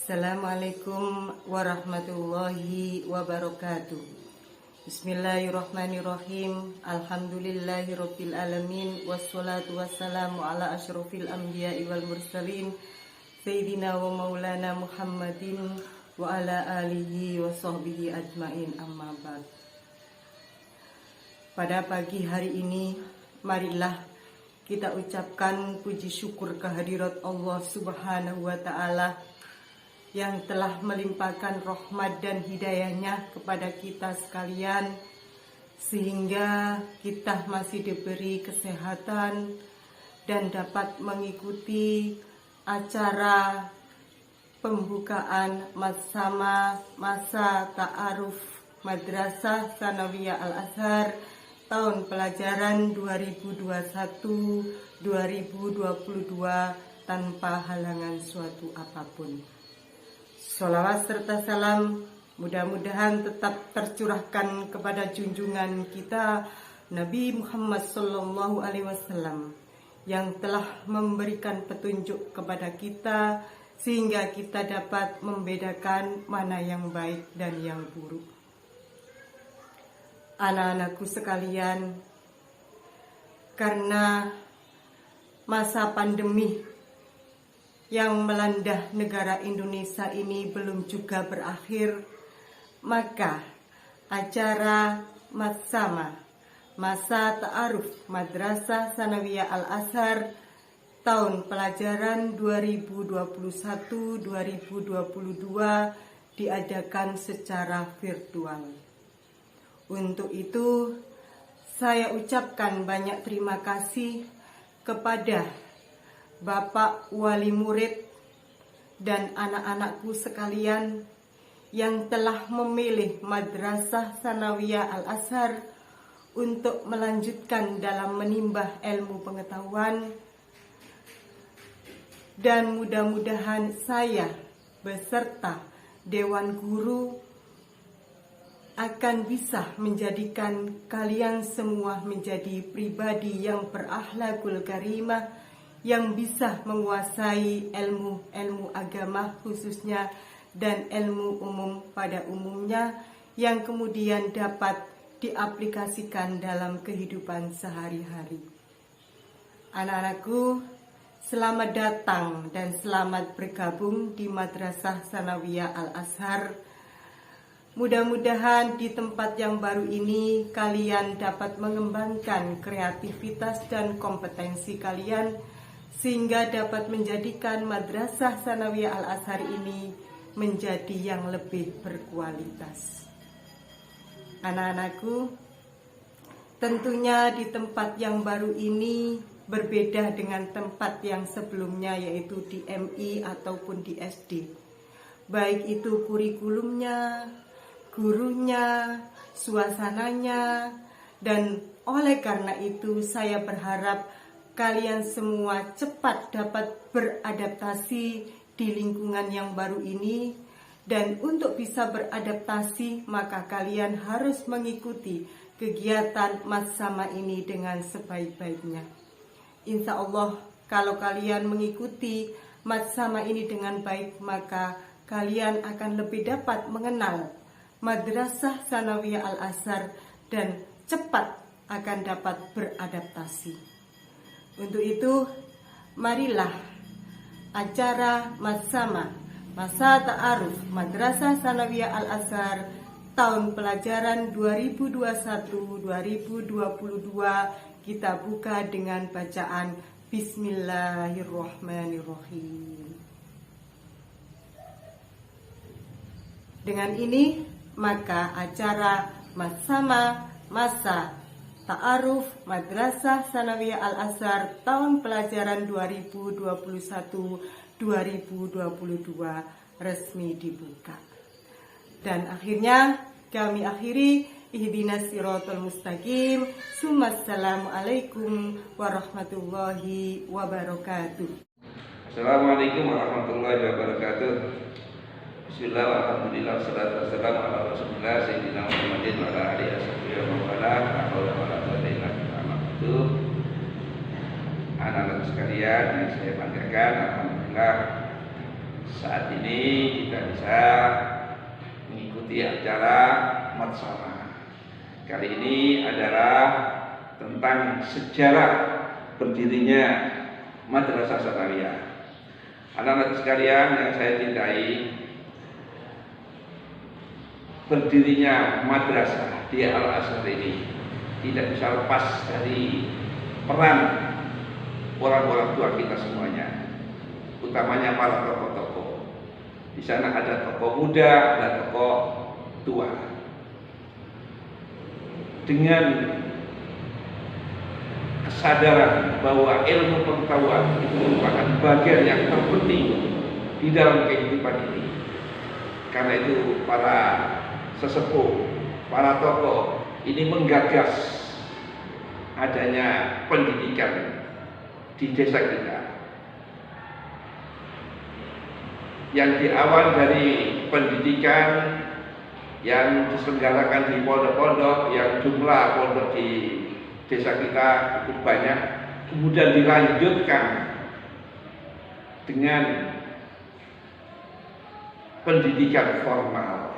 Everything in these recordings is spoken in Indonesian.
Assalamualaikum warahmatullahi wabarakatuh. Bismillahirrahmanirrahim. Alhamdulillahirabbil alamin wassalatu wassalamu ala asyrofil anbiya'i wal mursalin sayyidina wa maulana Muhammadin wa ala alihi wa sahbihi ajmain, amma ba'd. Pada pagi hari ini, marilah kita ucapkan puji syukur kehadirat Allah Subhanahu wa ta'ala yang telah melimpahkan rahmat dan hidayahnya kepada kita sekalian, sehingga kita masih diberi kesehatan dan dapat mengikuti acara pembukaan masa ta'aruf Madrasah Tsanawiyah Al-Azhar tahun pelajaran 2021-2022 tanpa halangan suatu apapun. Sholawat serta salam mudah-mudahan tetap tercurahkan kepada junjungan kita Nabi Muhammad SAW yang telah memberikan petunjuk kepada kita sehingga kita dapat membedakan mana yang baik dan yang buruk. Anak-anakku sekalian, karena masa pandemi yang melanda negara Indonesia ini belum juga berakhir, maka acara masa ta'aruf Madrasah Tsanawiyah Al-Azhar tahun pelajaran 2021-2022 diadakan secara virtual. Untuk itu, saya ucapkan banyak terima kasih kepada Bapak Wali Murid dan anak-anakku sekalian yang telah memilih Madrasah Tsanawiyah Al-Azhar untuk melanjutkan dalam menimba ilmu pengetahuan, dan mudah-mudahan saya beserta Dewan Guru akan bisa menjadikan kalian semua menjadi pribadi yang berakhlakul karimah, yang bisa menguasai ilmu agama khususnya dan ilmu umum pada umumnya, yang kemudian dapat diaplikasikan dalam kehidupan sehari-hari. Anak-anakku, selamat datang dan selamat bergabung di Madrasah Tsanawiyah Al-Azhar. Mudah-mudahan di tempat yang baru ini kalian dapat mengembangkan kreativitas dan kompetensi kalian sehingga dapat menjadikan Madrasah Tsanawiyah Al-Azhar ini menjadi yang lebih berkualitas. Anak-anakku, tentunya di tempat yang baru ini berbeda dengan tempat yang sebelumnya, yaitu di MI ataupun di SD. Baik itu kurikulumnya, gurunya, suasananya, dan oleh karena itu saya berharap kalian semua cepat dapat beradaptasi di lingkungan yang baru ini, dan untuk bisa beradaptasi maka kalian harus mengikuti kegiatan Matsama ini dengan sebaik-baiknya. Insya Allah kalau kalian mengikuti Matsama ini dengan baik, maka kalian akan lebih dapat mengenal Madrasah Tsanawiyah Al-Azhar dan cepat akan dapat beradaptasi. Untuk itu, marilah acara masa ta'aruf Madrasah Tsanawiyah Al-Azhar tahun pelajaran 2021-2022 kita buka dengan bacaan Bismillahirrahmanirrahim. Dengan ini, maka acara masa ta'aruf Madrasah Tsanawiyah Al-Azhar tahun pelajaran 2021-2022 resmi dibuka. Dan akhirnya kami akhiri, ihdinas siratal mustaqim. Assalamualaikum warahmatullahi wabarakatuh. Assalamualaikum warahmatullahi wabarakatuh. Bismillah, alhamdulillah, salatu wassalamu ala rasulillah sayyidina Muhammadin wa ala alihi wa anak-anak sekalian yang saya banggakan, alhamdulillah saat ini kita bisa mengikuti acara Matsama. Kali ini adalah tentang sejarah berdirinya Madrasah Sanawiyah. Anak-anak sekalian yang saya cintai, berdirinya madrasah di Al-Azhar ini tidak bisa lepas dari peran orang-orang tua kita semuanya, utamanya para tokoh-tokoh. Di sana ada tokoh muda, ada tokoh tua. Dengan kesadaran bahwa ilmu pengetahuan itu merupakan bagian yang terpenting di dalam kehidupan ini. Karena itu para sesepuh, para tokoh ini menggagas adanya pendidikan di desa kita, yang diawal dari pendidikan yang diselenggarakan di pondok-pondok, yang jumlah pondok di desa kita cukup banyak, kemudian dilanjutkan dengan pendidikan formal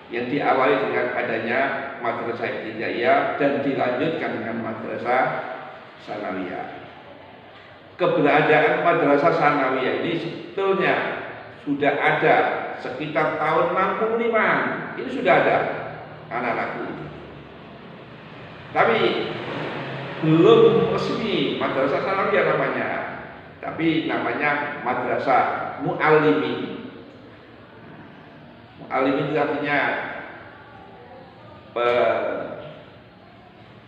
yang diawali dengan adanya Madrasah Ibtidaiyah dan dilanjutkan dengan Madrasah Sanawiyah. Keberadaan Madrasah Sanawiyah ini sebetulnya sudah ada sekitar tahun 65-an. Ini sudah ada anak-anakku. Tapi belum resmi Madrasah Sanawiyah namanya, tapi namanya Madrasah Mu'allimin. Mu'allimin itu artinya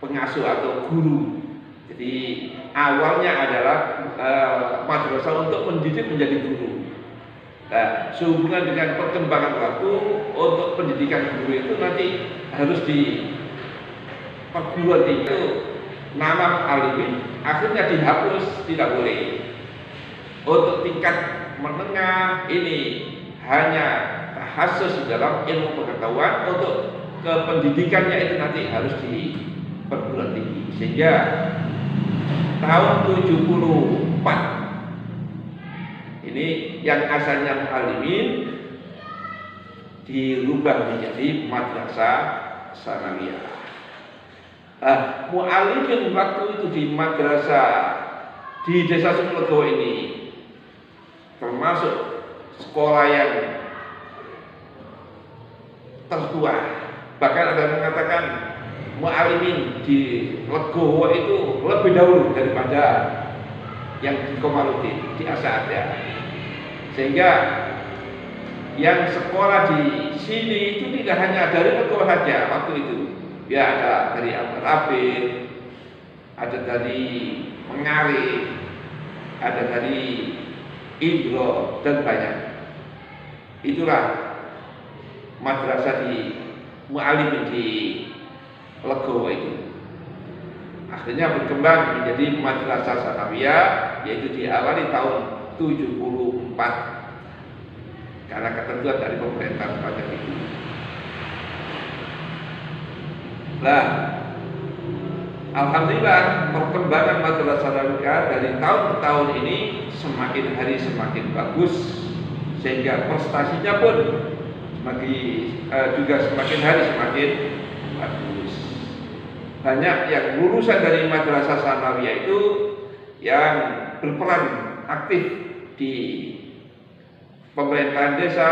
pengasuh atau guru. Jadi awalnya adalah madrasah untuk mendidik menjadi guru. Nah, sehubungan dengan perkembangan waktu, untuk pendidikan guru itu nanti harus di perguruan tinggi. Itu nama Mu'allimin akhirnya dihapus, tidak boleh. Untuk tingkat menengah ini hanya khusus dalam ilmu pengetahuan, untuk kependidikannya itu nanti harus di perguruan tinggi. Sehingga tahun 74 ini yang asalnya Mu'allimin dirubah menjadi Madrasah Sanawiyah. Mu'allimin waktu itu di madrasah di Desa Sumlego ini termasuk sekolah yang tertua. Bahkan ada yang mengatakan Mu'allimin di Legowo itu lebih dahulu daripada yang di Komarudin, di Asaada. Sehingga yang sekolah di sini itu tidak hanya dari Legowo saja waktu itu. Ya, ada dari Abid, ada dari Mengarik, ada dari Indro, dan banyak. Itulah madrasah di Mu'allimin di Legowo itu. Akhirnya berkembang menjadi Madrasah Sanawiyah, yaitu diawali tahun 74 karena ketentuan dari pemerintah sepanjang itu. Nah, alhamdulillah perkembangan Madrasah Sanawiyah dari tahun ke tahun ini semakin hari semakin bagus, sehingga prestasinya pun juga semakin hari semakin bagus. Banyak yang lulusan dari Madrasah Sanawiyah itu yang berperan aktif di pemerintahan desa,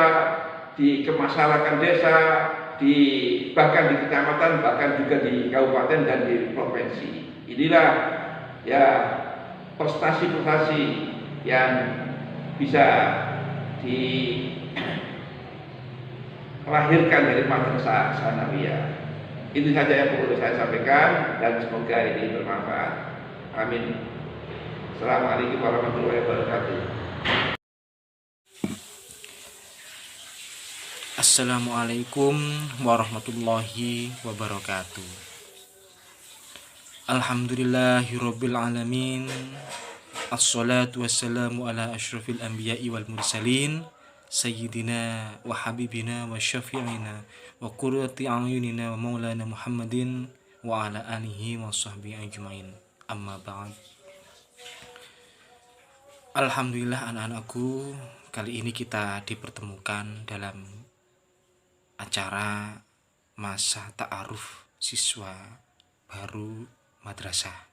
di kemasyarakatan desa, bahkan di kecamatan, bahkan juga di kabupaten dan di provinsi. Inilah ya prestasi-prestasi yang bisa dilahirkan dari Madrasah Sanawiyah. Itu saja yang perlu saya sampaikan, dan semoga ini bermanfaat. Amin. Assalamualaikum warahmatullahi wabarakatuh. Assalamualaikum warahmatullahi wabarakatuh. Alhamdulillahirabbil alamin. Assalatu wassalamu ala asyrafil anbiya'i wal mursalin, sayyidina wa habibina wa syafi'ina wa qurrati a'yunina wa maulana Muhammadin wa ala alihi wa sahbihi ajmain. Amma ba'd. Alhamdulillah anak-anakku, Kali ini kita dipertemukan dalam acara masa ta'aruf siswa baru madrasah.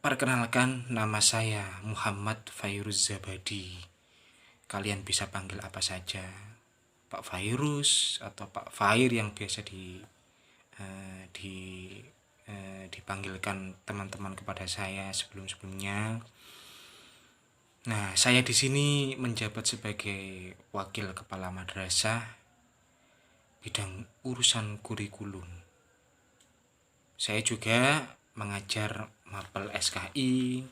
Perkenalkan, nama saya Muhammad Fairuz Zabadi. Kalian bisa panggil apa saja, Pak Fairuz atau Pak Fair yang biasa dipanggilkan teman-teman kepada saya sebelum-sebelumnya. Nah, saya di sini menjabat sebagai wakil kepala madrasah bidang urusan kurikulum. Saya juga mengajar mapel SKI,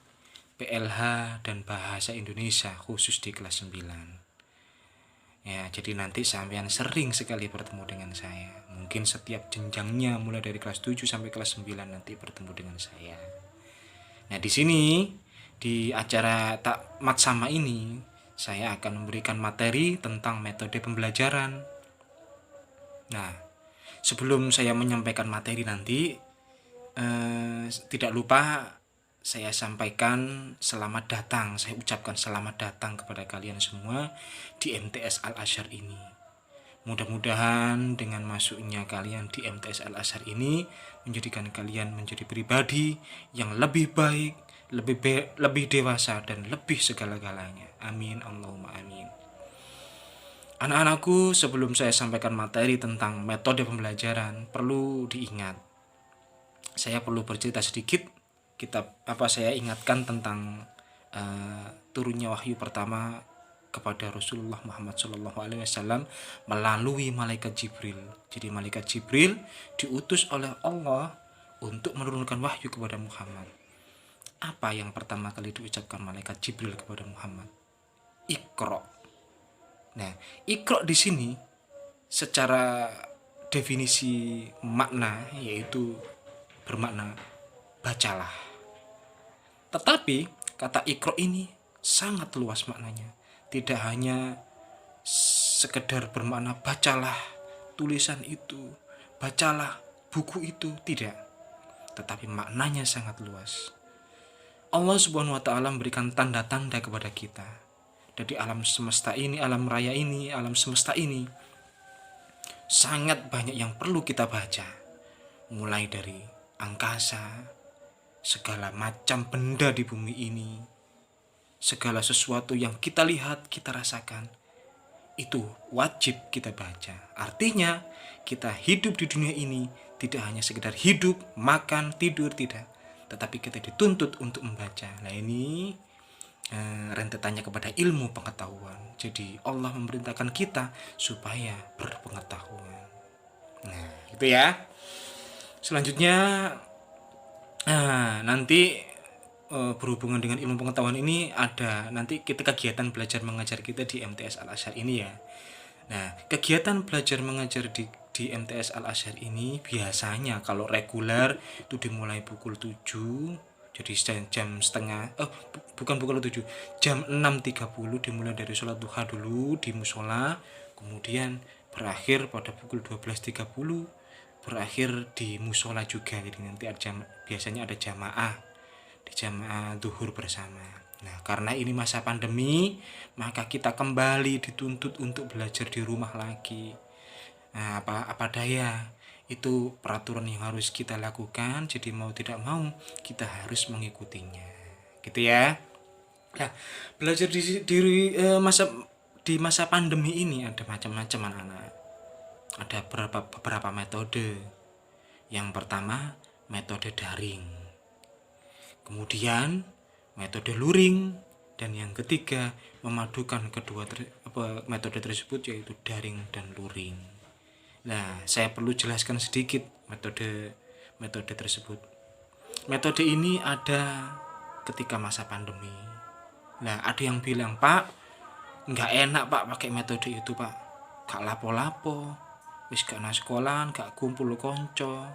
PLH, dan bahasa Indonesia khusus di kelas 9. Ya, jadi nanti sampean sering sekali bertemu dengan saya. Mungkin setiap jenjangnya mulai dari kelas 7 sampai kelas 9 nanti bertemu dengan saya. Nah, di sini di acara Takmat Sama ini saya akan memberikan materi tentang metode pembelajaran. Nah, sebelum saya menyampaikan materi nanti, tidak lupa saya sampaikan selamat datang. Saya ucapkan selamat datang kepada kalian semua di MTS Al-Azhar ini. Mudah-mudahan dengan masuknya kalian di MTS Al-Azhar ini menjadikan kalian menjadi pribadi yang lebih baik, lebih dewasa, dan lebih segala-galanya. Amin, Allahumma amin. Anak-anakku, sebelum saya sampaikan materi tentang metode pembelajaran, perlu diingat. Saya perlu bercerita sedikit. Saya ingatkan tentang turunnya wahyu pertama kepada Rasulullah Muhammad SAW melalui malaikat Jibril. Jadi malaikat Jibril diutus oleh Allah untuk menurunkan wahyu kepada Muhammad. Apa yang pertama kali diucapkan malaikat Jibril kepada Muhammad? Iqra. Nah, Iqra di sini secara definisi makna yaitu bermakna bacalah. Tetapi kata Iqra ini sangat luas maknanya. Tidak hanya sekedar bermakna bacalah tulisan itu, bacalah buku itu, tidak. Tetapi maknanya sangat luas. Allah Subhanahu wa Ta'ala memberikan tanda-tanda kepada kita. Dari alam semesta ini, alam raya ini, alam semesta ini, sangat banyak yang perlu kita baca. Mulai dari angkasa, segala macam benda di bumi ini, segala sesuatu yang kita lihat, kita rasakan, itu wajib kita baca. Artinya, kita hidup di dunia ini tidak hanya sekedar hidup, makan, tidur, tidak. Tetapi kita dituntut untuk membaca. Nah, ini rentetannya kepada ilmu pengetahuan. Jadi Allah memerintahkan kita supaya berpengetahuan. Nah, itu ya. Selanjutnya nanti berhubungan dengan ilmu pengetahuan ini ada nanti kita kegiatan belajar mengajar kita di MTS Al-Azhar ini ya. Nah, kegiatan belajar mengajar di MTS Al-Azhar ini biasanya kalau reguler itu dimulai pukul 7, jadi jam 6.30 dimulai dari sholat duha dulu di musola, kemudian berakhir pada pukul 12.30 berakhir di musola juga. Jadi nanti biasanya ada jamaah di jamaah duhur bersama. Nah, karena ini masa pandemi, maka kita kembali dituntut untuk belajar di rumah lagi. Nah, apa daya, itu peraturan yang harus kita lakukan. Jadi mau tidak mau kita harus mengikutinya, gitu ya. Nah, belajar di masa pandemi ini ada macam-macam anak-anak. Ada beberapa metode. Yang pertama metode daring, kemudian metode luring, dan yang ketiga memadukan kedua metode tersebut yaitu daring dan luring. Nah, saya perlu jelaskan sedikit metode tersebut. Metode ini ada ketika masa pandemi. Nah, ada yang bilang, Pak, nggak enak Pak pakai metode itu Pak, gak lapo-lapo, wis gak na sekolahan, gak kumpul konco,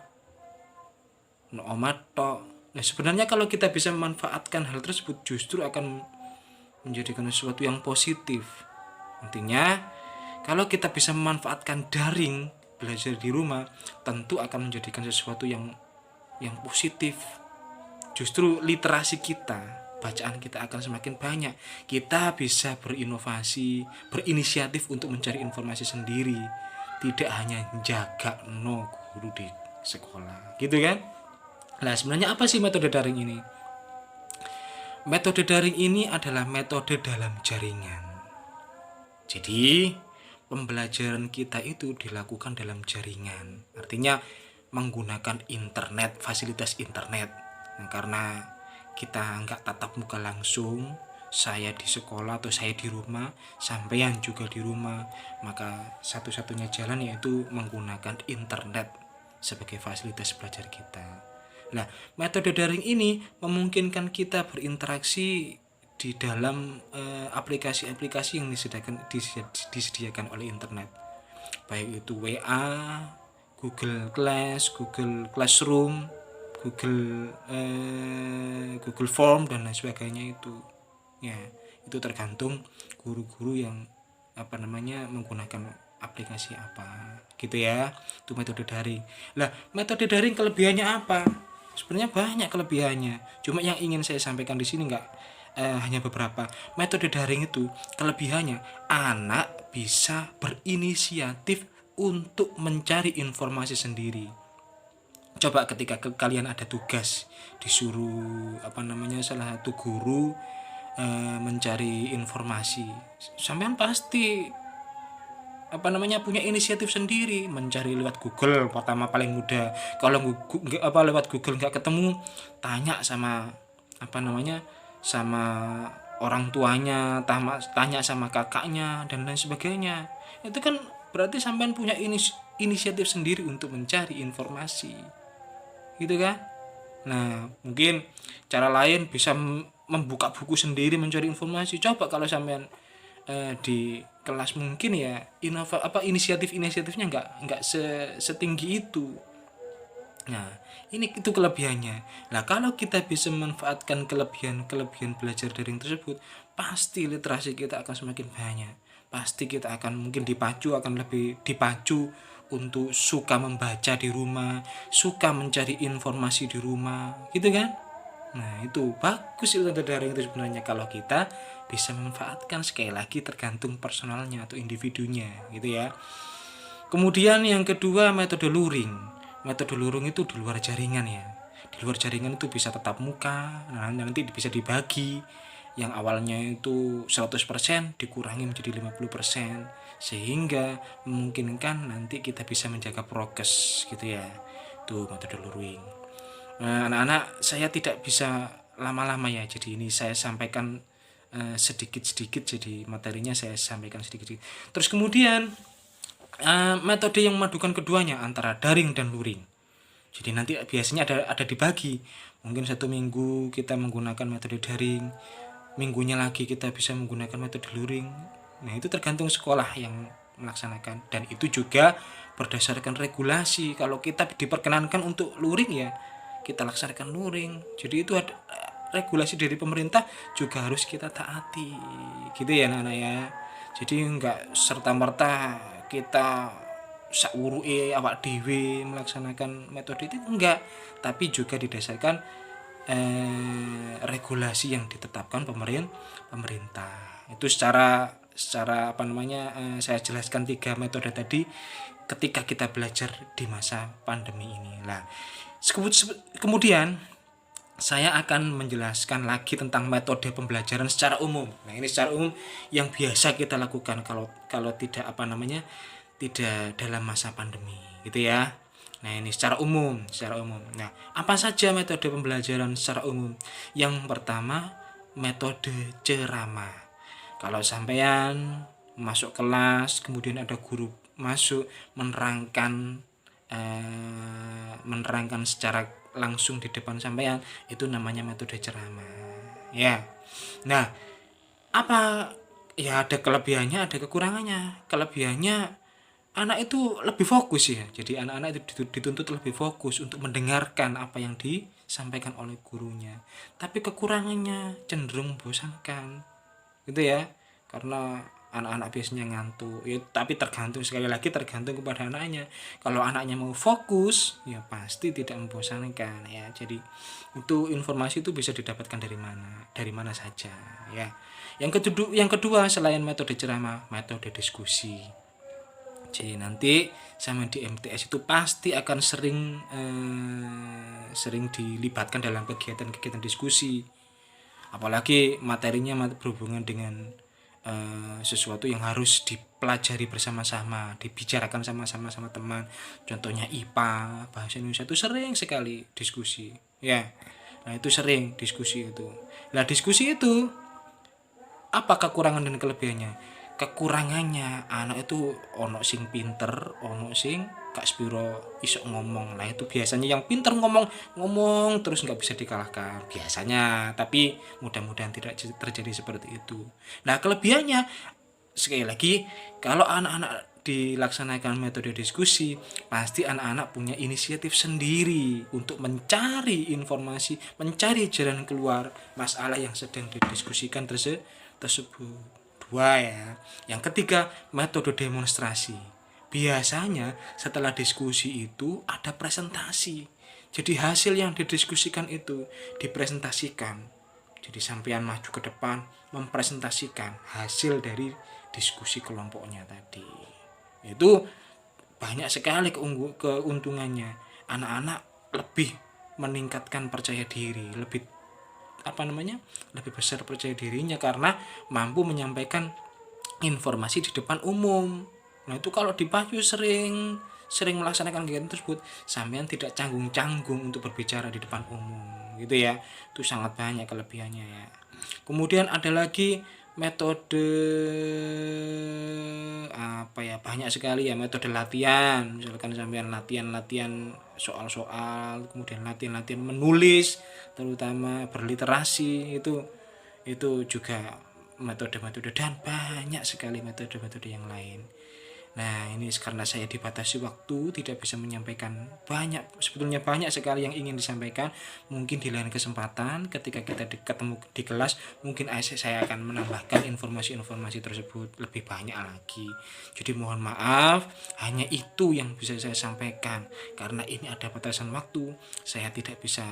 no omat tok. Nah, sebenarnya kalau kita bisa memanfaatkan hal tersebut justru akan menjadikan sesuatu yang positif. Intinya, kalau kita bisa memanfaatkan daring belajar di rumah, tentu akan menjadikan sesuatu yang positif. Justru literasi kita bacaan kita akan semakin banyak. Kita bisa berinovasi, berinisiatif untuk mencari informasi sendiri, tidak hanya jaga no guru di sekolah, gitu kan? Nah, sebenarnya apa sih metode daring ini? Metode daring ini adalah metode dalam jaringan. Jadi, pembelajaran kita itu dilakukan dalam jaringan. Artinya menggunakan internet, fasilitas internet. Nah, karena kita nggak tatap muka langsung, saya di sekolah atau saya di rumah, sampean juga di rumah, maka satu-satunya jalan yaitu menggunakan internet sebagai fasilitas belajar kita. Nah, metode daring ini memungkinkan kita berinteraksi di dalam aplikasi-aplikasi yang disediakan oleh internet, baik itu WA, Google Class, Google Classroom, Google Form dan lain sebagainya itu. Ya, itu tergantung guru-guru yang menggunakan aplikasi apa, gitu ya. Itu metode daring. Lah, metode daring kelebihannya apa? Sebenarnya banyak kelebihannya. Cuma yang ingin saya sampaikan di sini hanya beberapa. Metode daring itu kelebihannya anak bisa berinisiatif untuk mencari informasi sendiri. Coba ketika kalian ada tugas disuruh salah satu guru mencari informasi, sampean pasti punya inisiatif sendiri mencari lewat Google. Pertama paling mudah, kalau lewat Google nggak ketemu, tanya sama sama orang tuanya, tanya sama kakaknya dan lain sebagainya. Itu kan berarti sampean punya inisiatif sendiri untuk mencari informasi, gitu kan? Nah, mungkin cara lain bisa membuka buku sendiri mencari informasi. Coba kalau sampean di kelas mungkin ya inisiatifnya nggak setinggi itu. Nah, itu kelebihannya. Nah, kalau kita bisa memanfaatkan kelebihan belajar daring tersebut, pasti literasi kita akan semakin banyak. Pasti kita akan lebih dipacu untuk suka membaca di rumah, suka mencari informasi di rumah, gitu kan? Nah, itu bagus metode daring itu sebenarnya kalau kita bisa memanfaatkan. Sekali lagi tergantung personalnya atau individunya, gitu ya. Kemudian yang kedua, metode luring. Metode luring itu di luar jaringan ya. Di luar jaringan itu bisa tatap muka, nanti bisa dibagi. Yang awalnya itu 100% dikurangi menjadi 50%, sehingga memungkinkan nanti kita bisa menjaga prokes, gitu ya. Itu metode luring. Nah, anak-anak, saya tidak bisa lama-lama ya, jadi ini saya sampaikan sedikit-sedikit, jadi materinya saya sampaikan sedikit-sedikit. Terus kemudian metode yang memadukan keduanya antara daring dan luring. Jadi nanti biasanya ada dibagi. Mungkin 1 minggu kita menggunakan metode daring, minggunya lagi kita bisa menggunakan metode luring. Nah, itu tergantung sekolah yang melaksanakan, dan itu juga berdasarkan regulasi. Kalau kita diperkenankan untuk luring ya kita laksanakan luring. Jadi itu ada regulasi dari pemerintah juga harus kita taati, gitu ya anak-anak ya. Jadi enggak serta-merta kita sauruke awak dhewe melaksanakan metode itu, enggak, tapi juga didasarkan regulasi yang ditetapkan pemerintah. Itu secara saya jelaskan 3 metode tadi ketika kita belajar di masa pandemi ini. Nah, kemudian saya akan menjelaskan lagi tentang metode pembelajaran secara umum. Nah, ini secara umum yang biasa kita lakukan kalau tidak tidak dalam masa pandemi, gitu ya. Nah, ini secara umum. Nah, apa saja metode pembelajaran secara umum? Yang pertama, metode ceramah. Kalau sampean masuk kelas, kemudian ada guru masuk menerangkan secara langsung di depan sampean, itu namanya metode ceramah ya. Nah, apa ya, ada kelebihannya, ada kekurangannya. Kelebihannya anak itu lebih fokus ya. Jadi anak-anak itu dituntut lebih fokus untuk mendengarkan apa yang disampaikan oleh gurunya. Tapi kekurangannya cenderung membosankan, gitu ya. Karena anak-anak biasanya ngantuk ya, tapi tergantung, sekali lagi tergantung kepada anaknya. Kalau anaknya mau fokus ya pasti tidak membosankan ya. Jadi itu informasi itu bisa didapatkan dari mana saja ya. Yang kedua selain metode ceramah, metode diskusi. Jadi nanti sama di MTS itu pasti akan sering dilibatkan dalam kegiatan-kegiatan diskusi. Apalagi materinya berhubungan dengan sesuatu yang harus dipelajari bersama-sama, dibicarakan sama teman. Contohnya IPA, bahasa Indonesia itu sering sekali diskusi. Ya. Nah, itu sering diskusi itu. Nah, diskusi itu apa kekurangan dan kelebihannya? Kekurangannya anak itu ono sing pinter, ono sing gak spiro iso ngomong. Lah itu biasanya yang pinter ngomong terus nggak bisa dikalahkan biasanya, tapi mudah-mudahan tidak terjadi seperti itu. Nah, kelebihannya sekali lagi, kalau anak-anak dilaksanakan metode diskusi, pasti anak-anak punya inisiatif sendiri untuk mencari informasi, mencari jalan keluar masalah yang sedang didiskusikan tersebut. Dua ya. Yang ketiga, metode demonstrasi. Biasanya setelah diskusi itu ada presentasi. Jadi hasil yang didiskusikan itu dipresentasikan. Jadi sampean maju ke depan mempresentasikan hasil dari diskusi kelompoknya tadi. Itu banyak sekali keuntungannya. Anak-anak lebih meningkatkan percaya diri, lebih besar percaya dirinya karena mampu menyampaikan informasi di depan umum. Nah, itu kalau dipacu sering melaksanakan kegiatan tersebut, sampean tidak canggung-canggung untuk berbicara di depan umum gitu ya. Itu sangat banyak kelebihannya ya. Kemudian ada lagi metode banyak sekali ya metode latihan. Misalkan sampean latihan soal-soal, kemudian latihan menulis, terutama berliterasi, itu juga metode-metode, dan banyak sekali metode-metode yang lain. Nah, ini karena saya dibatasi waktu, tidak bisa menyampaikan sebetulnya banyak sekali yang ingin disampaikan. Mungkin di lain kesempatan ketika kita ketemu di kelas, mungkin saya akan menambahkan informasi-informasi tersebut lebih banyak lagi. Jadi mohon maaf, hanya itu yang bisa saya sampaikan. Karena ini ada batasan waktu, saya tidak bisa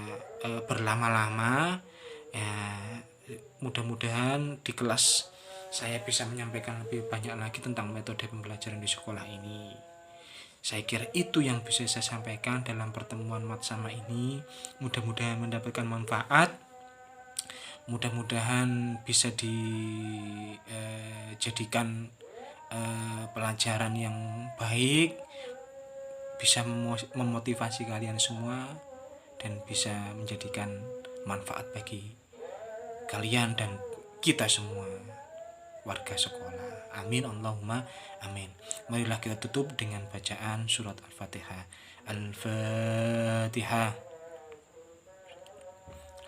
berlama-lama. Ya, mudah-mudahan di kelas saya bisa menyampaikan lebih banyak lagi tentang metode pembelajaran di sekolah ini. Saya kira itu yang bisa saya sampaikan dalam pertemuan Matsama ini. Mudah-mudahan mendapatkan manfaat. Mudah-mudahan bisa dijadikan pelajaran yang baik, bisa memotivasi kalian semua, dan bisa menjadikan manfaat bagi kalian dan kita semua warga sekolah. Amin Allahumma amin. Marilah kita tutup dengan bacaan surat Al-Fatihah. Al-Fatihah.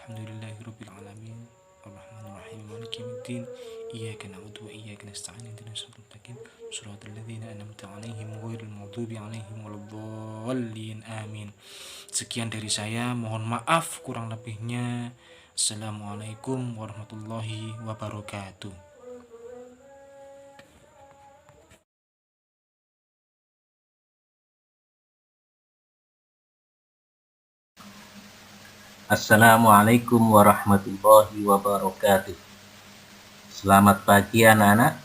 Alhamdulillahirabbil alamin. Arrahmanirrahim. Maliki yaumiddin. Iyyaka na'budu wa iyyaka nasta'in. Ihdinas siratal mustaqim. Shiratal ladzina an'amta 'alaihim ghairil maghdubi 'alaihim waladdallin. Amin. Sekian dari saya, mohon maaf kurang lebihnya. Assalamualaikum warahmatullahi wabarakatuh. Assalamualaikum warahmatullahi wabarakatuh. Selamat pagi anak-anak.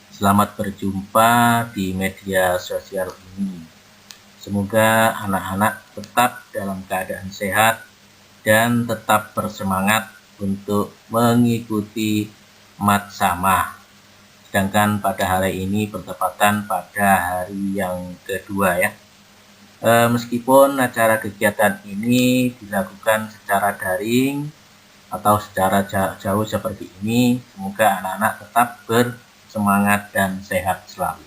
Selamat berjumpa di media sosial ini. Semoga anak-anak tetap dalam keadaan sehat dan tetap bersemangat untuk mengikuti Matsama. Sedangkan pada hari ini bertepatan pada hari yang kedua ya. Meskipun acara kegiatan ini dilakukan secara daring atau secara jauh seperti ini, semoga anak-anak tetap bersemangat dan sehat selalu.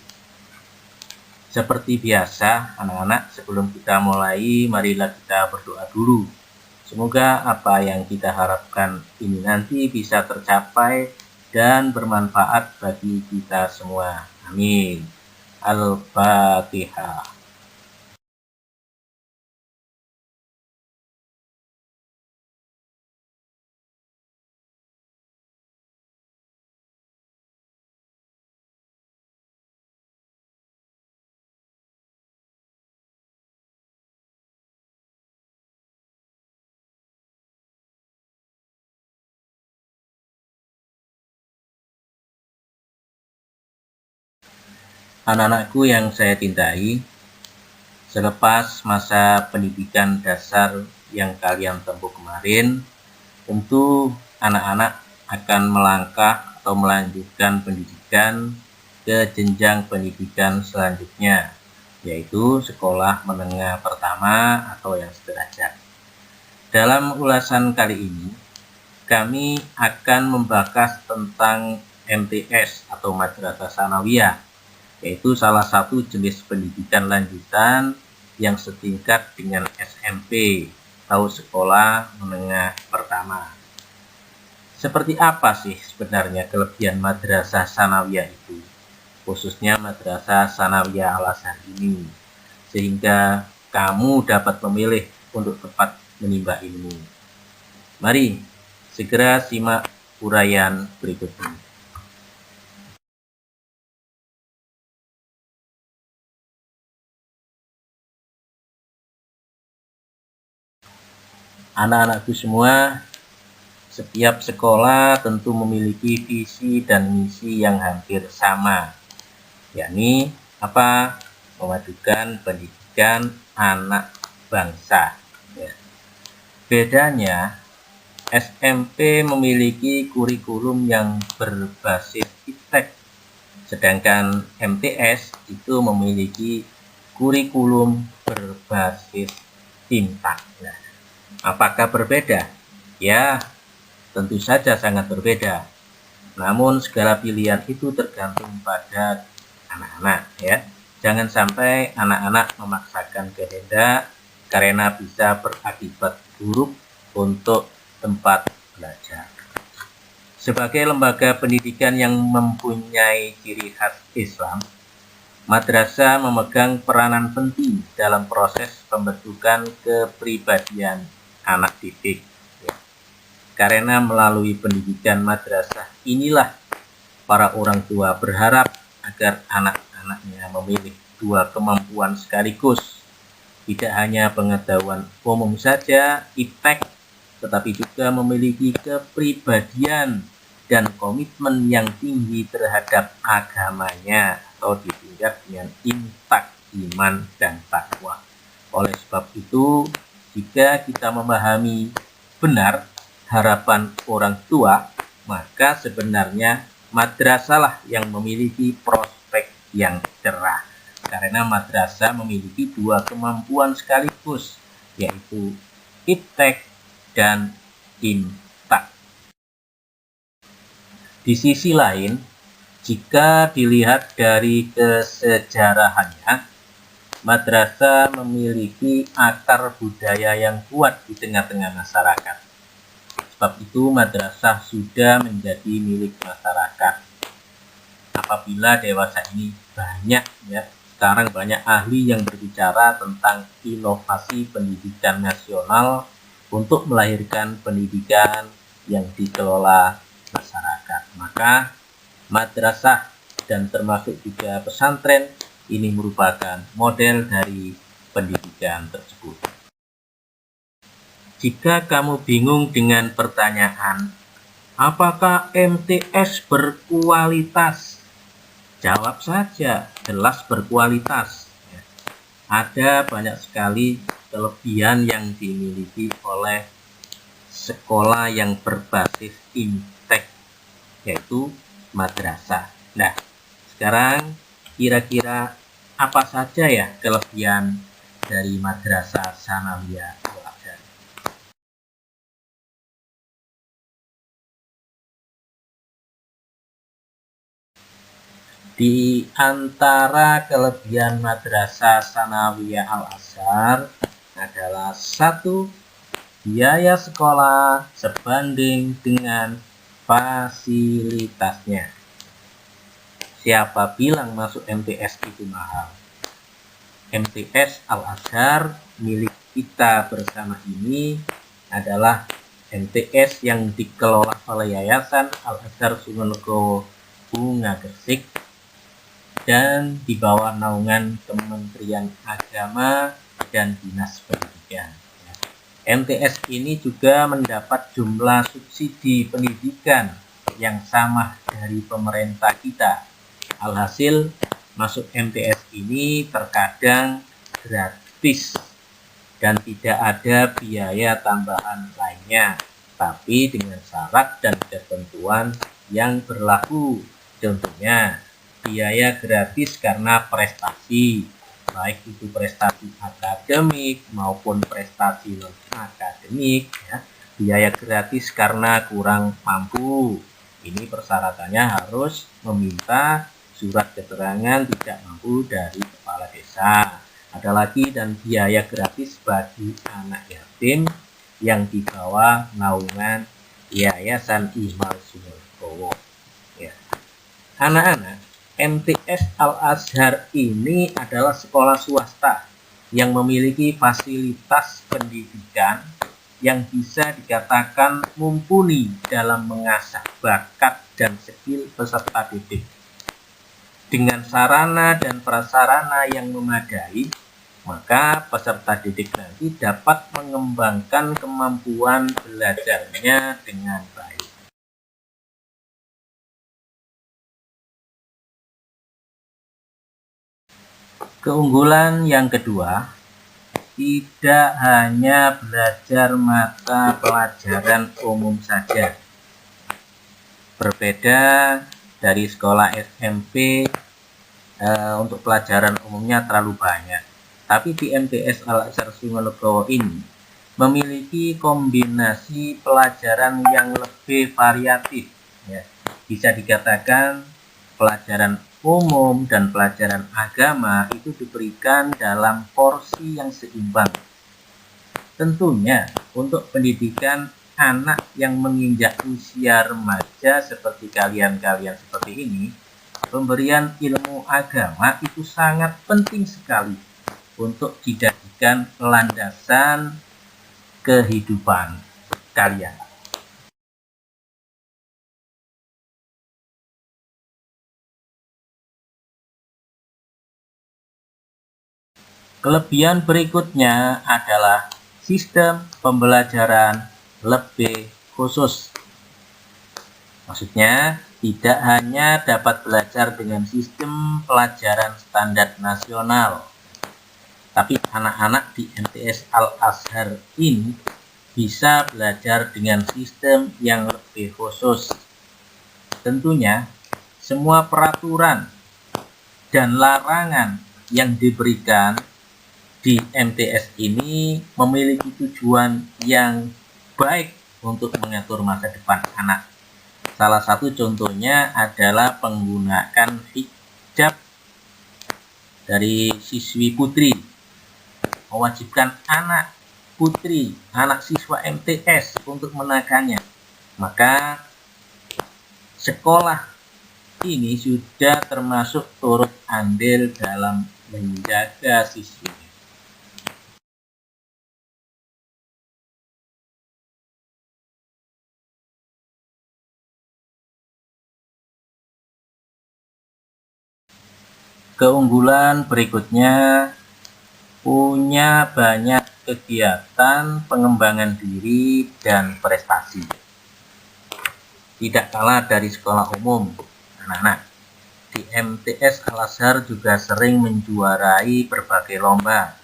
Seperti biasa, anak-anak, sebelum kita mulai, marilah kita berdoa dulu. Semoga apa yang kita harapkan ini nanti bisa tercapai dan bermanfaat bagi kita semua. Amin. Al-Fatihah. Anak-anakku yang saya cintai, selepas masa pendidikan dasar yang kalian tempuh kemarin, tentu anak-anak akan melangkah atau melanjutkan pendidikan ke jenjang pendidikan selanjutnya, yaitu sekolah menengah pertama atau yang sederajat. Dalam ulasan kali ini, kami akan membahas tentang MTS atau Madrasah Tsanawiyah, yaitu salah satu jenis pendidikan lanjutan yang setingkat dengan SMP atau sekolah menengah pertama. Seperti apa sih sebenarnya kelebihan Madrasah Tsanawiyah itu, khususnya Madrasah Tsanawiyah Al-Azhar ini, sehingga kamu dapat memilih untuk tepat menimba ilmu. Mari segera simak uraian berikut ini. Anak-anakku semua, setiap sekolah tentu memiliki visi dan misi yang hampir sama, yakni apa? Memajukan pendidikan anak bangsa. Bedanya, SMP memiliki kurikulum yang berbasis iptek, sedangkan MTS itu memiliki kurikulum berbasis imtak. Nah, apakah berbeda? Ya, tentu saja sangat berbeda. Namun segala pilihan itu tergantung pada anak-anak, ya. Jangan sampai anak-anak memaksakan kehendak karena bisa berakibat buruk untuk tempat belajar. Sebagai lembaga pendidikan yang mempunyai ciri khas Islam, madrasah memegang peranan penting dalam proses pembentukan kepribadian anak didik. Karena melalui pendidikan madrasah inilah para orang tua berharap agar anak-anaknya memilih dua kemampuan sekaligus. Tidak hanya pengetahuan umum saja, iptek, tetapi juga memiliki kepribadian dan komitmen yang tinggi terhadap agamanya atau ditingkat dengan imtak, iman, dan takwa. Oleh sebab itu, jika kita memahami benar harapan orang tua, maka sebenarnya madrasah lah yang memiliki prospek yang cerah. Karena madrasah memiliki dua kemampuan sekaligus, yaitu iptek dan imtak. Di sisi lain, jika dilihat dari kesejarahannya, madrasah memiliki akar budaya yang kuat di tengah-tengah masyarakat. Sebab itu madrasah sudah menjadi milik masyarakat. Apabila dewasa ini banyak, sekarang banyak ahli yang berbicara tentang inovasi pendidikan nasional untuk melahirkan pendidikan yang dikelola masyarakat. Maka madrasah dan termasuk juga pesantren ini merupakan model dari pendidikan tersebut. Jika kamu bingung dengan pertanyaan, apakah MTS berkualitas? Jawab saja, jelas berkualitas. Ada banyak sekali kelebihan yang dimiliki oleh sekolah yang berbasis iptek, yaitu madrasah. Nah, sekarang kira-kira apa saja ya kelebihan dari Madrasah Tsanawiyah Al-Azhar? Di antara kelebihan Madrasah Tsanawiyah Al-Azhar adalah 1. Biaya sekolah sebanding dengan fasilitasnya. Siapa bilang masuk MTS itu mahal? MTS Al-Azhar milik kita bersama ini adalah MTS yang dikelola oleh Yayasan Al-Azhar Sunan Bunga Gresik dan di bawah naungan Kementerian Agama dan Dinas Pendidikan. MTS ini juga mendapat jumlah subsidi pendidikan yang sama dari pemerintah kita. Alhasil, masuk MTS ini terkadang gratis dan tidak ada biaya tambahan lainnya, tapi dengan syarat dan ketentuan yang berlaku. Contohnya, biaya gratis karena prestasi, baik itu prestasi akademik maupun prestasi non-akademik, ya. Biaya gratis karena kurang mampu. Ini persyaratannya harus meminta surat keterangan tidak mampu dari kepala desa. Ada lagi, dan biaya gratis bagi anak yatim yang di bawah naungan Yayasan Ihmal Sumerkowo. Ya. Anak-anak, MTS Al-Azhar ini adalah sekolah swasta yang memiliki fasilitas pendidikan yang bisa dikatakan mumpuni dalam mengasah bakat dan skill peserta didik. Dengan sarana dan prasarana yang memadai, maka peserta didik nanti dapat mengembangkan kemampuan belajarnya dengan baik. Keunggulan yang kedua, tidak hanya belajar mata pelajaran umum saja. Berbeda dari sekolah SMP, untuk pelajaran umumnya terlalu banyak. Tapi di MTS Al-Azhar Sumerkowo ini memiliki kombinasi pelajaran yang lebih variatif. Ya. Bisa dikatakan pelajaran umum dan pelajaran agama itu diberikan dalam porsi yang seimbang. Tentunya untuk pendidikan anak yang menginjak usia remaja seperti kalian-kalian seperti ini, pemberian ilmu agama itu sangat penting sekali untuk dijadikan landasan kehidupan kalian. Kelebihan berikutnya adalah sistem pembelajaran lebih khusus. Maksudnya, tidak hanya dapat belajar dengan sistem pelajaran standar nasional, tapi anak-anak di MTS Al-Azhar ini bisa belajar dengan sistem yang lebih khusus. Tentunya, semua peraturan dan larangan yang diberikan di MTS ini memiliki tujuan yang baik untuk mengatur masa depan anak. Salah satu contohnya adalah penggunaan hijab dari siswi putri, mewajibkan anak putri, anak siswa MTS untuk menagangnya. Maka sekolah ini sudah termasuk turut andil dalam menjaga siswinya. Keunggulan berikutnya, punya banyak kegiatan pengembangan diri dan prestasi. Tidak kalah dari sekolah umum, anak-anak di MTS Al-Azhar juga sering menjuarai berbagai lomba,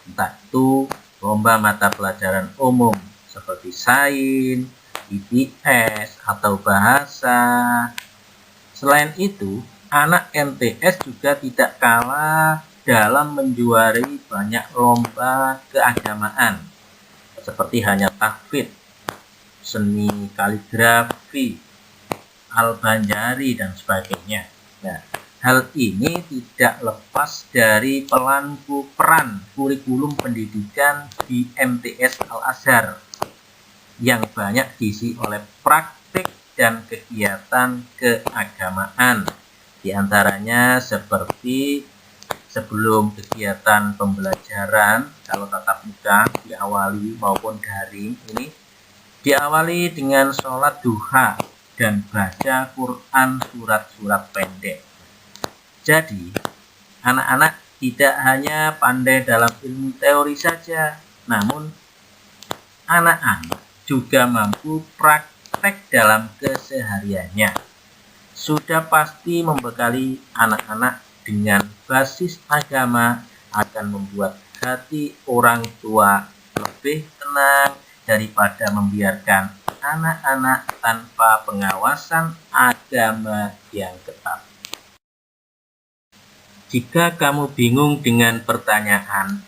entah itu lomba mata pelajaran umum seperti sains, IPS, atau bahasa. Selain itu, anak MTS juga tidak kalah dalam menjuarai banyak lomba keagamaan seperti hanya tahfidz, seni kaligrafi, al-banjari, dan sebagainya. Nah, hal ini tidak lepas dari peran kurikulum pendidikan di MTS Al-Azhar yang banyak diisi oleh praktik dan kegiatan keagamaan. Di antaranya seperti sebelum kegiatan pembelajaran, kalau tatap muka diawali maupun daring, ini diawali dengan sholat duha dan baca Quran surat-surat pendek. Jadi, anak-anak tidak hanya pandai dalam ilmu teori saja, namun anak-anak juga mampu praktek dalam kesehariannya. Sudah pasti membekali anak-anak dengan basis agama akan membuat hati orang tua lebih tenang daripada membiarkan anak-anak tanpa pengawasan agama yang ketat. Jika kamu bingung dengan pertanyaan,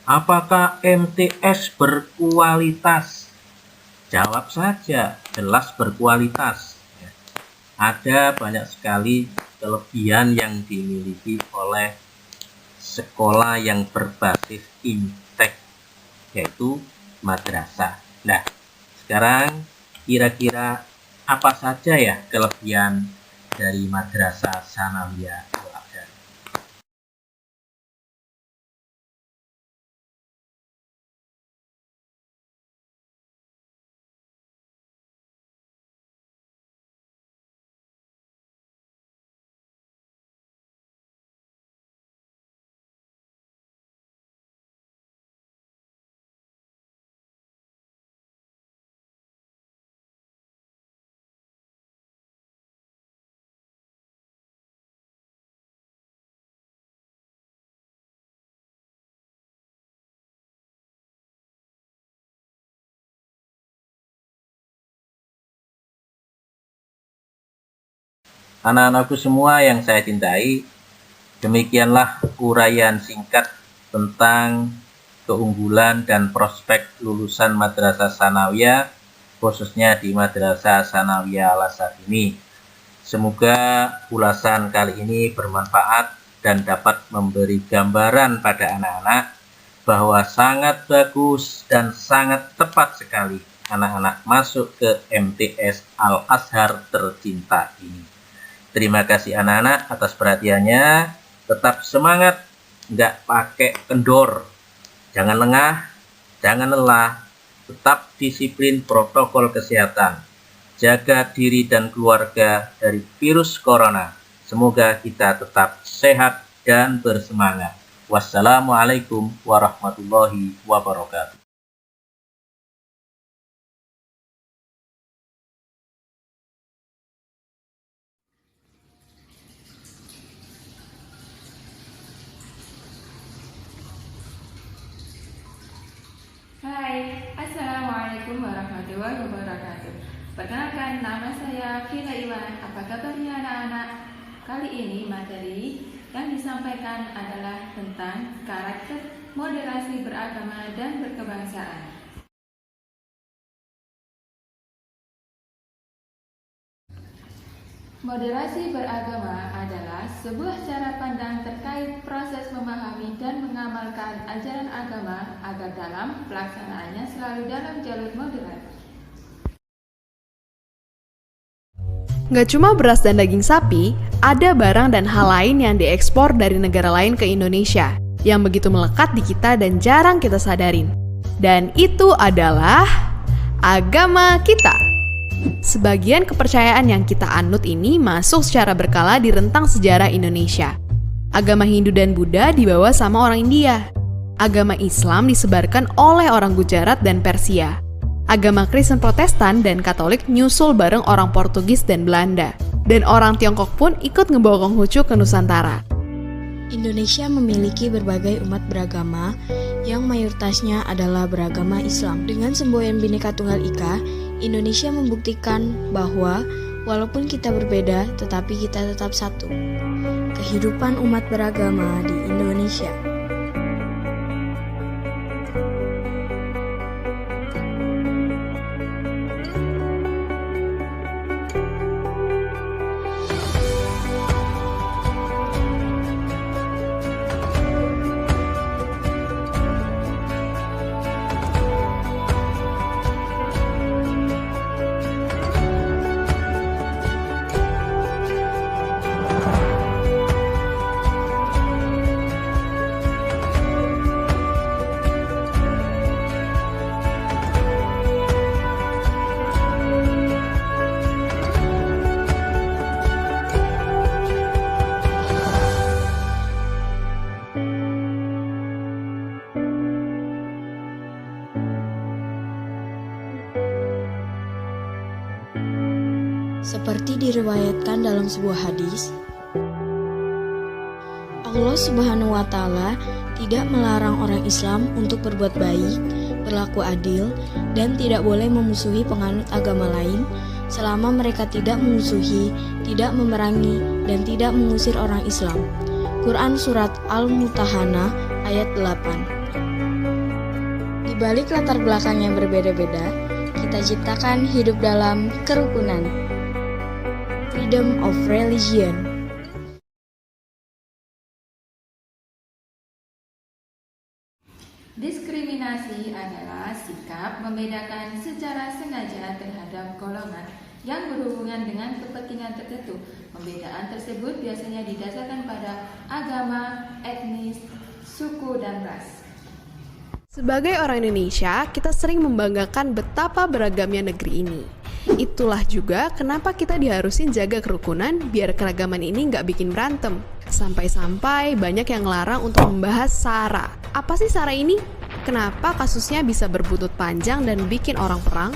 apakah MTS berkualitas? Jawab saja, jelas berkualitas. Ada banyak sekali kelebihan yang dimiliki oleh sekolah yang berbasis intek, yaitu madrasah. Nah, sekarang kira-kira apa saja ya kelebihan dari Madrasah Tsanawiyah Al-Azhar? Anak-anakku semua yang saya cintai, demikianlah uraian singkat tentang keunggulan dan prospek lulusan Madrasah Tsanawiyah, khususnya di Madrasah Tsanawiyah Al-Azhar ini. Semoga ulasan kali ini bermanfaat dan dapat memberi gambaran pada anak-anak bahwa sangat bagus dan sangat tepat sekali anak-anak masuk ke MTS Al-Azhar tercinta ini. Terima kasih anak-anak atas perhatiannya. Tetap semangat, nggak pakai kendor. Jangan lengah, jangan lelah. Tetap disiplin protokol kesehatan. Jaga diri dan keluarga dari virus corona. Semoga kita tetap sehat dan bersemangat. Wassalamualaikum warahmatullahi wabarakatuh. Hai, Assalamualaikum warahmatullahi wabarakatuh. Perkenalkan, nama saya Kira Iwan. Apa kabarnya anak-anak? Kali ini materi yang disampaikan adalah tentang karakter moderasi beragama dan berkebangsaan. Moderasi beragama adalah sebuah cara pandang terkait proses memahami dan mengamalkan ajaran agama agar dalam pelaksanaannya selalu dalam jalur moderat. Nggak cuma beras dan daging sapi, ada barang dan hal lain yang diekspor dari negara lain ke Indonesia, yang begitu melekat di kita dan jarang kita sadarin. Dan itu adalah agama kita. Sebagian kepercayaan yang kita anut ini masuk secara berkala di rentang sejarah Indonesia. Agama Hindu dan Buddha dibawa sama orang India. Agama Islam disebarkan oleh orang Gujarat dan Persia. Agama Kristen Protestan dan Katolik nyusul bareng orang Portugis dan Belanda. Dan orang Tiongkok pun ikut ngebawa Konghucu ke Nusantara. Indonesia memiliki berbagai umat beragama yang mayoritasnya adalah beragama Islam. Dengan semboyan Bhinneka Tunggal Ika, Indonesia membuktikan bahwa walaupun kita berbeda, tetapi kita tetap satu. Kehidupan umat beragama di Indonesia. Seperti diriwayatkan dalam sebuah hadis, Allah Subhanahu wa Ta'ala tidak melarang orang Islam untuk berbuat baik, berlaku adil, dan tidak boleh memusuhi penganut agama lain selama mereka tidak memusuhi, tidak memerangi, dan tidak mengusir orang Islam. Quran Surat Al-Mumtahanah ayat 8. Di balik latar belakang yang berbeda-beda, kita ciptakan hidup dalam kerukunan. Freedom of Religion. Diskriminasi adalah sikap membedakan secara sengaja terhadap golongan yang berhubungan dengan kepentingan tertentu. Pembedaan tersebut biasanya didasarkan pada agama, etnis, suku, dan ras. Sebagai orang Indonesia, kita sering membanggakan betapa beragamnya negeri ini. Itulah juga kenapa kita diharusin jaga kerukunan biar keragaman ini nggak bikin berantem. Sampai-sampai banyak yang ngelarang untuk membahas SARA. Apa sih SARA ini? Kenapa kasusnya bisa berbuntut panjang dan bikin orang perang?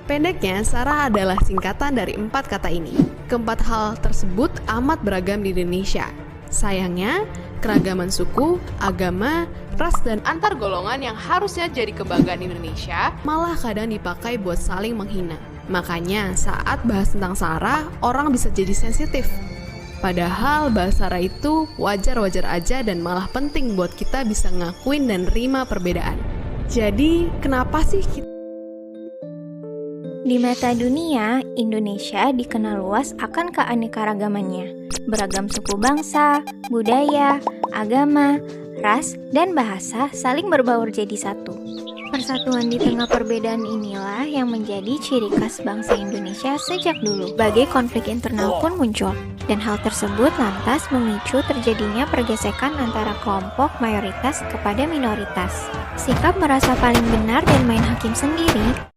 Pendeknya, SARA adalah singkatan dari 4 kata ini. Keempat hal tersebut amat beragam di Indonesia. Sayangnya, keragaman suku, agama, ras, dan antar golongan yang harusnya jadi kebanggaan Indonesia malah kadang dipakai buat saling menghina. Makanya saat bahas tentang SARA, orang bisa jadi sensitif. Padahal bahas SARA itu wajar-wajar aja dan malah penting buat kita bisa ngakuin dan nerima perbedaan. Jadi, kenapa sih kita... Di mata dunia, Indonesia dikenal luas akan keanekaragamannya. Beragam suku bangsa, budaya, agama, ras, dan bahasa saling berbaur jadi satu. Persatuan di tengah perbedaan inilah yang menjadi ciri khas bangsa Indonesia sejak dulu. Berbagai konflik internal pun muncul, dan hal tersebut lantas memicu terjadinya pergesekan antara kelompok mayoritas kepada minoritas. Sikap merasa paling benar dan main hakim sendiri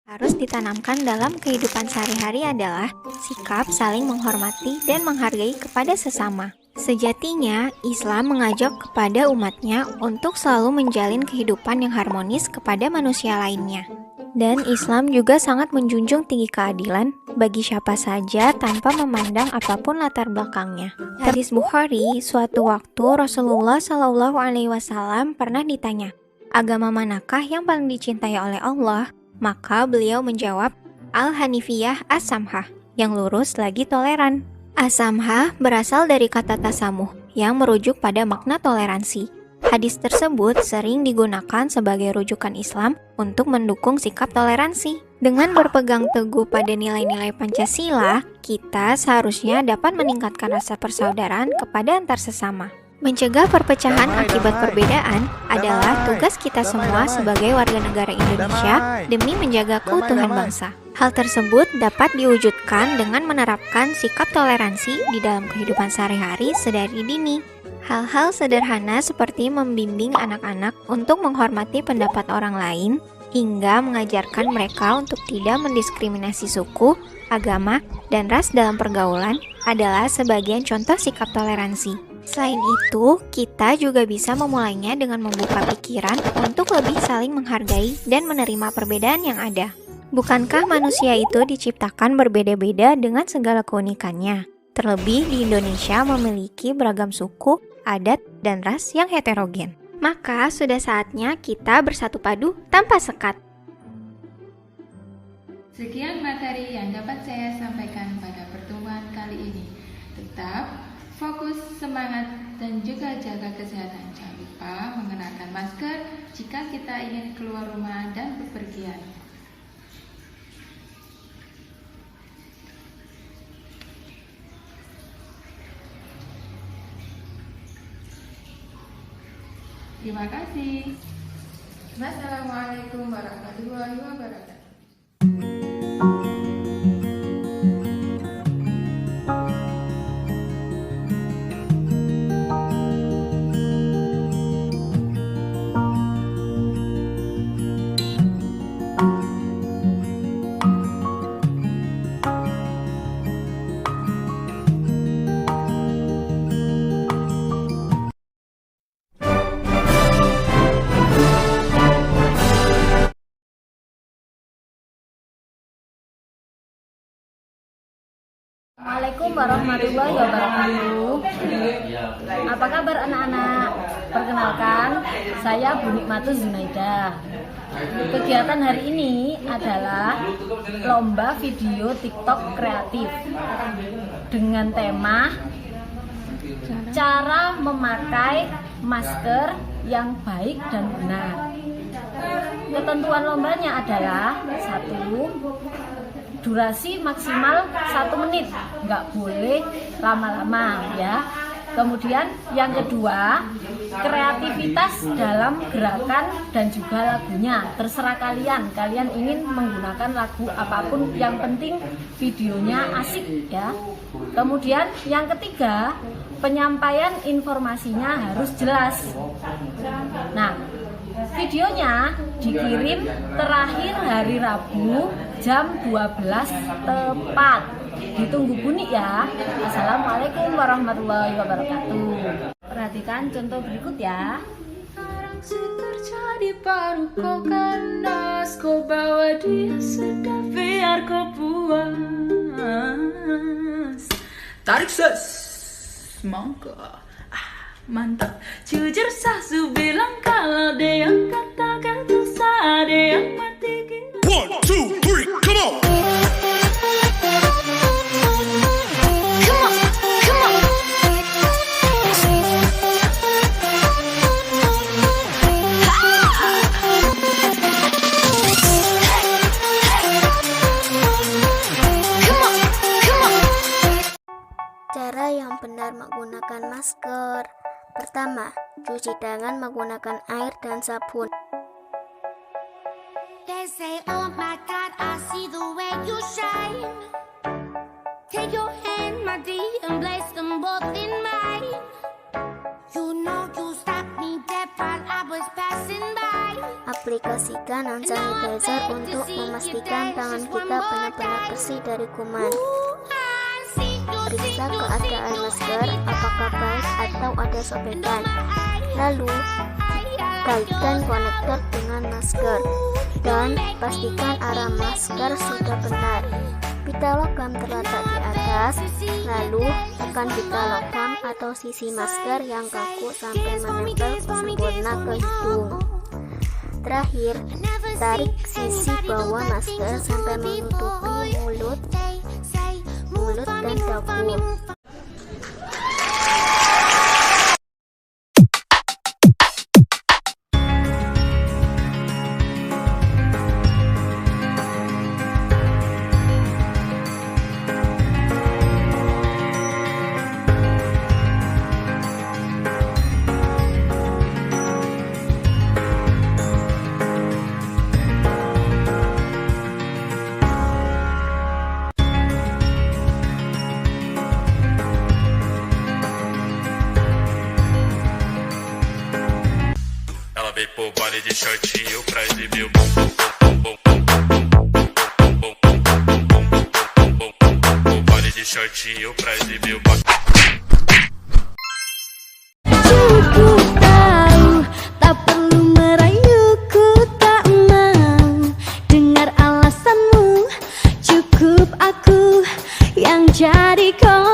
harus ditanamkan dalam kehidupan sehari-hari adalah sikap saling menghormati dan menghargai kepada sesama. Sejatinya, Islam mengajak kepada umatnya untuk selalu menjalin kehidupan yang harmonis kepada manusia lainnya. Dan Islam juga sangat menjunjung tinggi keadilan bagi siapa saja tanpa memandang apapun latar belakangnya. Hadis Bukhari, suatu waktu Rasulullah SAW pernah ditanya, agama manakah yang paling dicintai oleh Allah? Maka beliau menjawab, Al-Hanifiyah As-Samhah, yang lurus lagi toleran. As-Samhah berasal dari kata tasamuh, yang merujuk pada makna toleransi. Hadis tersebut sering digunakan sebagai rujukan Islam untuk mendukung sikap toleransi. Dengan berpegang teguh pada nilai-nilai Pancasila, kita seharusnya dapat meningkatkan rasa persaudaraan kepada antar sesama. Mencegah perpecahan akibat perbedaan adalah tugas kita semua sebagai warga negara Indonesia demi menjaga keutuhan bangsa. Hal tersebut dapat diwujudkan dengan menerapkan sikap toleransi di dalam kehidupan sehari-hari sedari dini. Hal-hal sederhana seperti membimbing anak-anak untuk menghormati pendapat orang lain, hingga mengajarkan mereka untuk tidak mendiskriminasi suku, agama, dan ras dalam pergaulan adalah sebagian contoh sikap toleransi. Selain itu, kita juga bisa memulainya dengan membuka pikiran untuk lebih saling menghargai dan menerima perbedaan yang ada. Bukankah manusia itu diciptakan berbeda-beda dengan segala keunikannya? Terlebih di Indonesia memiliki beragam suku, adat, dan ras yang heterogen. Maka sudah saatnya kita bersatu padu tanpa sekat. Sekian materi yang dapat saya sampaikan pada pertemuan kali ini. Tetap fokus, semangat, dan juga jaga kesehatan. Jangan lupa mengenakan masker jika kita ingin keluar rumah dan bepergian. Terima kasih. Wassalamualaikum warahmatullahi wabarakatuh. Assalamualaikum warahmatullahi wabarakatuh. Apa kabar anak-anak? Perkenalkan, saya Bu Nikmatus Zunaidah. Kegiatan hari ini adalah lomba video TikTok kreatif dengan tema cara memakai masker yang baik dan benar. Ketentuan lombanya adalah 1. Durasi maksimal 1 menit, nggak boleh lama-lama ya. Kemudian yang kedua, kreativitas dalam gerakan dan juga lagunya. Terserah kalian ingin menggunakan lagu apapun, yang penting videonya asik ya. Kemudian yang ketiga, penyampaian informasinya harus jelas. Nah, videonya dikirim terakhir hari Rabu jam 12 tepat. Ditunggu bunyi ya. Assalamualaikum warahmatullahi wabarakatuh. Perhatikan contoh berikut ya. Terjadi paruh kau kandas, kau bawa dia sudah biar kau puas. Tarik ses, mangga. Mantap, jujur Sasu bilang kalau dia yang katakan susah, ada yang mati gila. 1, 2, 3, come on! Cara yang benar menggunakan masker. Pertama, cuci tangan menggunakan air dan sabun. They say, oh my God, I see the way you shine. Take your hand, my dear, and place them both in mine. You know you stopped me dead while I was passing by. Aplikasikan hand sanitizer untuk memastikan tangan kita benar-benar bersih dari kuman. Periksa keadaan masker, apakah baik atau ada sobekan. Lalu, kaitkan konektor dengan masker dan pastikan arah masker sudah benar. Pita logam terletak di atas, lalu tekan pita logam atau sisi masker yang kaku sampai menempel sempurna ke hidung. Terakhir, tarik sisi bawah masker sampai menutupi mulut dan dagu. Veio pro baile de shortinho pra exibir o bum bum bum bum bum bum. O baile de shortinho pra exibir o Kalau